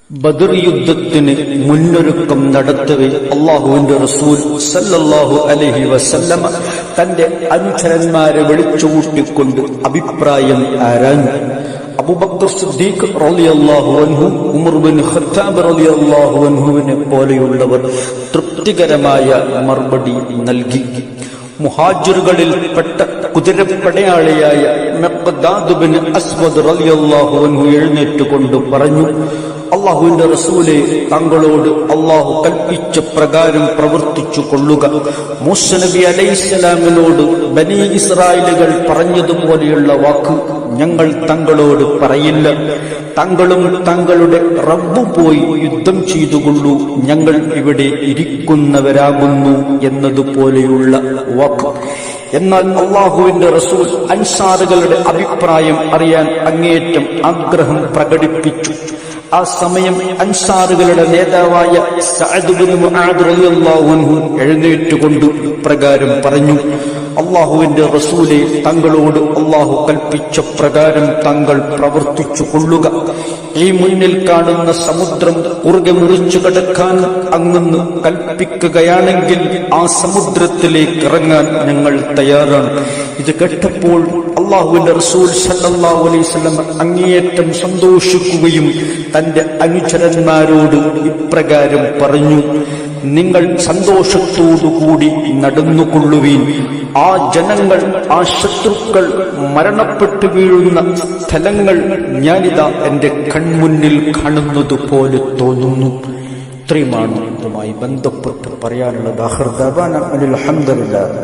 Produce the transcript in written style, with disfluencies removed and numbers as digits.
ബദർ യുദ്ധത്തിന് മുന്നൊരുക്കം നടത്തവേ അല്ലാഹുവിന്റെ റസൂൽ സല്ലല്ലാഹു അലൈഹി വസല്ലമ തന്റെ അനുചരന്മാരെ വിളിച്ചുകൂട്ടിക്കൊണ്ട് അഭിപ്രായം ആരാഞ്ഞു. അബൂബക്കർ സിദ്ദീഖ് റളിയല്ലാഹു അൻഹു, ഉമർ ബിൻ ഖത്താബ് റളിയല്ലാഹു അൻഹുവിനെ പോലെയുള്ളവർ തൃപ്തികരമായ മറുപടി നൽകി. മുഹാജിറുകളിൽപ്പെട്ട കുതിരപ്പടയാളിയായ മിഖ്ദാദ് ബിൻ അസ്വദ് റളിയല്ലാഹു അൻഹു എഴുന്നേറ്റുകൊണ്ട് പറഞ്ഞു, അല്ലാഹുവിന്റെ റസൂലേ, താങ്കളോട് അല്ലാഹു കൽപ്പിച്ച പ്രകാരം പ്രവർത്തിച്ചു കൊള്ളുക. മൂസ നബി അലൈഹിസ്സലാമിനോട് ബനി ഇസ്രായേലുകൾ പറഞ്ഞതുപോലെയുള്ള വാക്ക് ഞങ്ങൾ താങ്കളോട് പറയില്ല. താങ്കളും താങ്കളുടെ റബ്ബും പോയി യുദ്ധം ചെയ്തുകൊള്ളൂ, ഞങ്ങൾ ഇവിടെ ഇരിക്കുന്നവരാകുന്നു എന്നതുപോലെയുള്ള വാക്ക്. എന്നാൽ അല്ലാഹുവിന്റെ റസൂൽ അൻസാറുകളുടെ അഭിപ്രായം അറിയാൻ അങ്ങേയറ്റം ആഗ്രഹം പ്രകടിപ്പിച്ചു. ആ സമയം അൻസാറുകളുടെ നേതാവായ സഅദ് ബിൻ മുആദ് റളിയല്ലാഹു അൻഹു എഴുന്നേറ്റുകൊണ്ട് പ്രകാരം പറഞ്ഞു, അല്ലാഹുവിന്റെ റസൂലേ, താങ്കളോട് അല്ലാഹു കൽപ്പിച്ച പ്രകാരം താങ്കൾ പ്രവർത്തിച്ചു കൊള്ളുക. ഈ മുന്നിൽ കാണുന്ന സമുദ്രം കുറുകെ മുറിച്ചു കടക്കാൻ അങ്ങ് കൽപ്പിക്കുകയാണെങ്കിൽ ആ സമുദ്രത്തിലേക്ക് ഇറങ്ങാൻ ഞങ്ങൾ തയ്യാറാണ്. ഇത് കേട്ടപ്പോൾ അല്ലാഹുവിന്റെ റസൂൽ സല്ലല്ലാഹു അലൈഹി വസല്ലം അങ്ങേയറ്റം സന്തോഷിക്കുകയും തന്റെ അനുചരന്മാരോട് ഇപ്രകാരം പറഞ്ഞു, നിങ്ങൾ സന്തോഷത്തോടുകൂടി നടന്നുകൊള്ളുവീൻ. ആ ജനങ്ങൾ, ആ ശത്രുക്കൾ മരണപ്പെട്ടു വീഴുന്ന സ്ഥലങ്ങൾ ഞാനിതാ എന്റെ കൺമുന്നിൽ കാണുന്നത് പോലെ തോന്നുന്നു. ഇത്രയുമാണ് ഇതുമായി ബന്ധപ്പെട്ട് പറയാനുള്ളത്. ആഖിർ ദഅവാന അൽഹംദുലില്ലാഹ്.